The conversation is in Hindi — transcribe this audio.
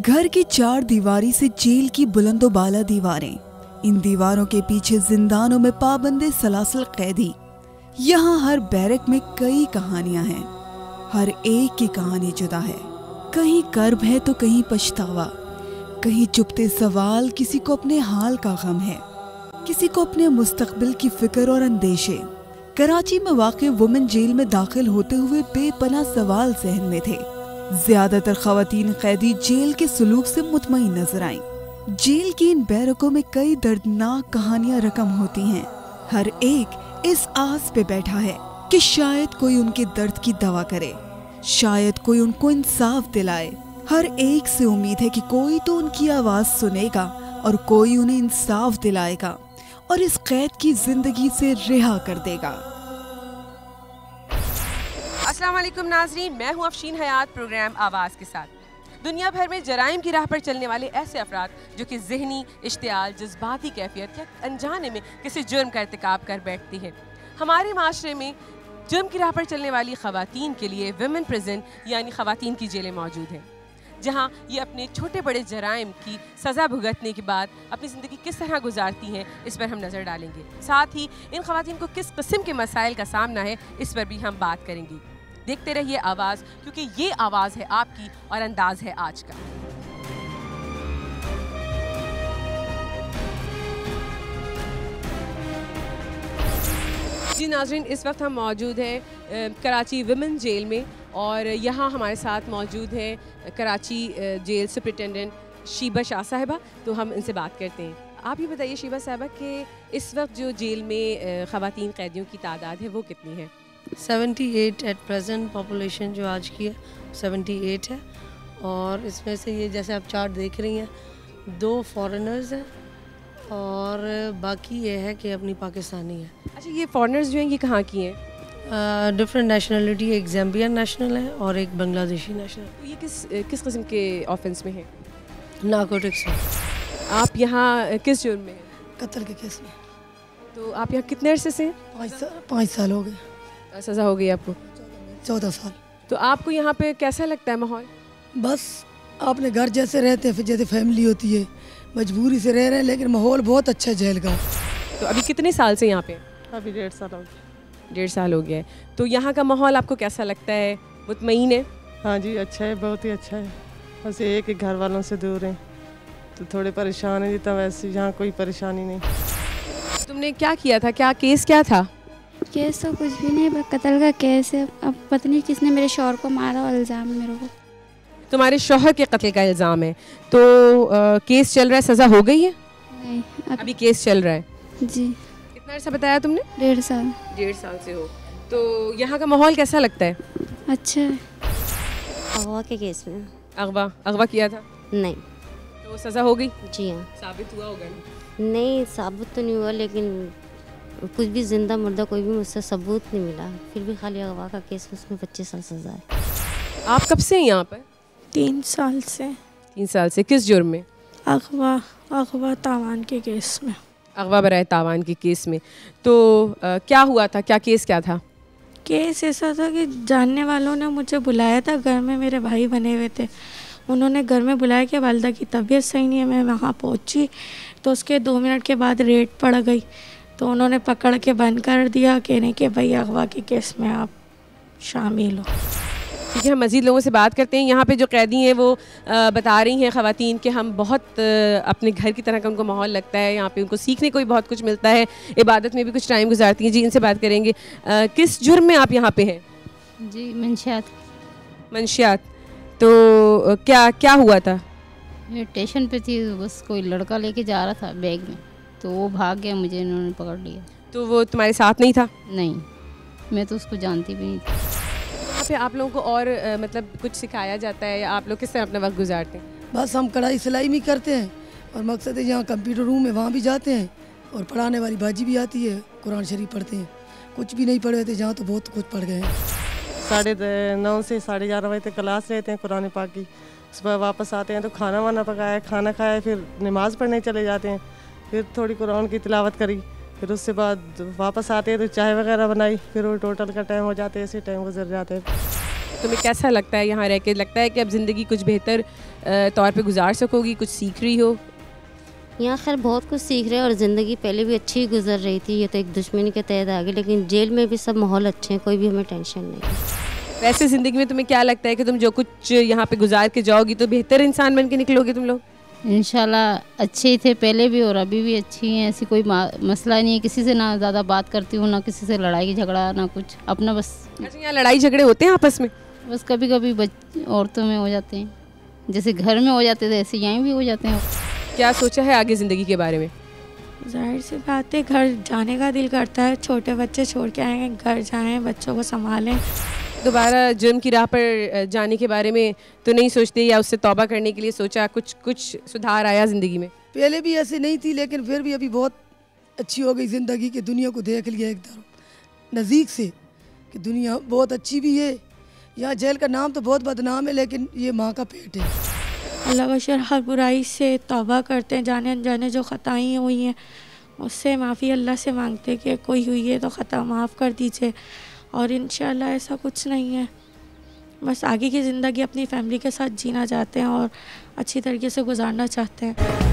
घर की चार दीवारी से जेल की बुलंदो बाला दीवारें, इन दीवारों के पीछे जिंदानों में पाबंदे सलासल कैदी। यहाँ हर बैरक में कई कहानियां हैं, हर एक की कहानी जुदा है। कहीं कर्ब है तो कहीं पछतावा, कहीं चुपते सवाल, किसी को अपने हाल का गम है, किसी को अपने मुस्तकबिल की फिक्र और अंदेशे। कराची में वाक़ वुमेन जेल में दाखिल होते हुए बेपनाह सवाल जहन में थे। ज्यादातर खवातीन कैदी जेल के सुलूक से मुतमईन नजर आईं। जेल की इन बैरकों में कई दर्दनाक कहानियां रकम होती हैं। हर एक इस आस पे बैठा है कि शायद कोई उनके दर्द की दवा करे, शायद कोई उनको इंसाफ दिलाए। हर एक से उम्मीद है कि कोई तो उनकी आवाज सुनेगा और कोई उन्हें इंसाफ दिलाएगा और इस कैद की जिंदगी से रिहा कर देगा। अस्सलाम वालेकुम नाज़रीन, मैं हूं अफशीन हयात प्रोग्राम आवाज़ के साथ। दुनिया भर में जराइम की राह पर चलने वाले ऐसे अफराद जो कि ज़हनी इश्तियाल, जज्बाती कैफियत या अनजाने में किसी जुर्म का इर्तिकाब कर बैठती हैं। हमारे माशरे में जुर्म की राह पर चलने वाली ख़वातीन के लिए विमेन प्रिजन यानी ख़वातीन की जेलें मौजूद हैं, जहां ये अपने छोटे बड़े जराइम की सज़ा भुगतने के बाद अपनी ज़िंदगी किस तरह गुजारती हैं, इस पर हम नज़र डालेंगे। साथ ही इन ख़वातीन को किस किस्म के मसाइल का सामना है, इस पर भी हम बात करेंगे। देखते रहिए आवाज़, क्योंकि ये आवाज़ है आपकी और अंदाज़ है आज का। जी नाज़रीन, इस वक्त हम मौजूद हैं कराची विमेन जेल में और यहाँ हमारे साथ मौजूद है कराची जेल सुपरिटेंडेंट शीबा शाह साहिबा। तो हम इनसे बात करते हैं। आप ये बताइए शीबा साहिबा कि इस वक्त जो जेल में ख़वातीन कैदियों की तादाद है वो कितनी है? 78 एट प्रेजेंट पॉपुलेशन जो आज की है 78 है। और इसमें से ये जैसे आप चार्ट देख रही हैं, 2 फॉरेनर्स हैं और बाकी ये है कि अपनी पाकिस्तानी है। अच्छा, ये फॉरेनर्स जो हैं ये कहाँ की हैं? डिफरेंट नेशनलिटी, एक ज़ैम्बियन नेशनल है और एक बांग्लादेशी नेशनल। तो ये किस किस्म के ऑफेंस में है? नारकोटिक्स में। आप यहाँ किस जुर्म में हैं? कत्ल के केस में। तो आप यहाँ कितने अरसे से हैं? 5 साल हो गए। सज़ा हो गई आपको? 14 साल। तो आपको यहाँ पे कैसा लगता है माहौल? बस अपने घर जैसे रहते हैं, फिर जैसे फैमिली होती है, मजबूरी से रह रहे हैं, लेकिन माहौल बहुत अच्छा है जेल का। तो अभी कितने साल से यहाँ पे? अभी 1.5 साल हो गया। 1.5 साल हो गया है। तो यहाँ का माहौल आपको कैसा लगता है? मुतमईन है? हाँ जी, अच्छा है, बहुत ही अच्छा है। बस ये कि घर वालों से दूर हैं तो थोड़े परेशान हैं, जितना वैसे यहाँ कोई परेशानी नहीं। तुमने क्या किया था? क्या केस क्या था? केस तो कुछ भी नहीं, बस कत्ल का केस है। अब पता नहीं किसने मेरे शौहर को मारा और इल्ज़ाम मेरे को। तुम्हारे शौहर के कत्ल का इल्ज़ाम है, तो केस चल रहा है, सज़ा हो गई है? नहीं, अभी केस चल रहा है। जी। कितना अर्सा बताया तुमने? 1.5 साल। 1.5 साल से हो। तो यहाँ का माहौल कैसा लगता है? अच्छा है। अगवा के केस में। अगवा किया था? नहीं। तो सज़ा हो गई? जी हाँ। साबित हुआ होगा? नहीं, साबित तो नहीं हुआ, लेकिन कुछ भी जिंदा मुर्दा कोई भी मुझसे सबूत नहीं मिला। फिर भी खाली अगवा का केस, उसमें 25 साल सज़ा है। आप कब से हैं यहाँ पर? 3 साल से। 3 साल से। किस जुर्म में? अगवा तावान के केस में। अगवा बराए तावान के केस में। तो क्या हुआ था? क्या केस क्या था? केस ऐसा था कि जानने वालों ने मुझे बुलाया था, घर में मेरे भाई बने हुए थे, उन्होंने घर में बुलाया कि वालिदा की तबीयत सही नहीं है। मैं वहाँ पहुँची तो उसके 2 मिनट के बाद रेड पड़ गई, तो उन्होंने पकड़ के बंद कर दिया, कहने के भाई अगवा के केस में आप शामिल हो। ठीक है, हम मज़ीद लोगों से बात करते हैं। यहाँ पे जो कैदी हैं वो बता रही हैं ख़वातीन कि हम बहुत अपने घर की तरह का उनको माहौल लगता है, यहाँ पे उनको सीखने को भी बहुत कुछ मिलता है, इबादत में भी कुछ टाइम गुजारती हैं। जी, इनसे बात करेंगे। किस जुर्म में आप यहाँ पे हैं? जी, मंशियात। मंशियात। तो क्या हुआ था? मैं स्टेशन पे थी, बस कोई लड़का लेके जा रहा था बैग में, तो वो भाग गया, मुझे इन्होंने पकड़ लिया। तो वो तुम्हारे साथ नहीं था? नहीं, मैं तो उसको जानती भी नहीं थी। यहाँ पे आप लोगों को और मतलब कुछ सिखाया जाता है या आप लोग किस तरह अपना वक्त गुजारते हैं? बस हम कढ़ाई सिलाई भी करते हैं और मकसद है यहाँ कंप्यूटर रूम है, वहाँ भी जाते हैं और पढ़ाने वाली बाजी भी आती है, कुरान शरीफ पढ़ते हैं। कुछ भी नहीं पढ़े थे जहाँ, तो बहुत कुछ पढ़ गए हैं। 9:30 से 11:30 बजे तक क्लास रहते हैं कुरान पाक की। सुबह वापस आते हैं तो खाना वाना पकाया, खाना खाया, फिर नमाज़ पढ़ने चले जाते हैं, फिर थोड़ी कुरान की तिलावत करी, फिर उसके बाद वापस आते हैं तो चाय वगैरह बनाई, फिर वो टोटल का टाइम हो जाता है, ऐसे टाइम गुजर जाते हैं। तुम्हें कैसा लगता है यहाँ रह के? लगता है कि अब ज़िंदगी कुछ बेहतर तौर पे गुजार सकोगी, कुछ सीख रही हो? यहाँ खैर बहुत कुछ सीख रहे हैं और ज़िंदगी पहले भी अच्छी गुजर रही थी। ये तो एक दुश्मनी के तहत आ गई, लेकिन जेल में भी सब माहौल अच्छे हैं, कोई भी हमें टेंशन नहीं। वैसे ज़िंदगी में तुम्हें क्या लगता है कि तुम जो कुछ यहाँ पे गुजार के जाओगी तो बेहतर इंसान बन के निकलोगे तुम लोग? इंशाल्लाह अच्छे ही थे पहले भी और अभी भी अच्छी हैं, ऐसी कोई मसला नहीं है। किसी से ना ज़्यादा बात करती हूँ, ना किसी से लड़ाई झगड़ा, ना कुछ, अपना बस। अच्छा, यहाँ लड़ाई झगड़े होते हैं आपस में? बस कभी कभी औरतों में हो जाते हैं, जैसे घर में हो जाते थे ऐसे यहाँ भी हो जाते हैं। क्या सोचा है आगे ज़िंदगी के बारे में? जाहिर सी बात है घर जाने का दिल करता है, छोटे बच्चे छोड़ के आएंगे, घर जाएं, बच्चों को संभालें। दोबारा जुर्म की राह पर जाने के बारे में तो नहीं सोचते, या उससे तौबा करने के लिए सोचा? कुछ सुधार आया ज़िंदगी में? पहले भी ऐसे नहीं थी, लेकिन फिर भी अभी बहुत अच्छी हो गई ज़िंदगी की। दुनिया को देख लिया एक तरफ नज़दीक से कि दुनिया बहुत अच्छी भी है। यहाँ जेल का नाम तो बहुत बदनाम है, लेकिन ये माँ का पेट है। अल्लाह का शर हर बुराई से तौबा करते हैं, जाने अनजाने जो ख़ताएँ हुई हैं उससे माफ़ी अल्लाह से मांगते कि कोई हुई है तो ख़ता माफ़ कर दीजिए। और इंशाल्लाह ऐसा कुछ नहीं है, बस आगे की ज़िंदगी अपनी फैमिली के साथ जीना चाहते हैं और अच्छी तरीके से गुजारना चाहते हैं।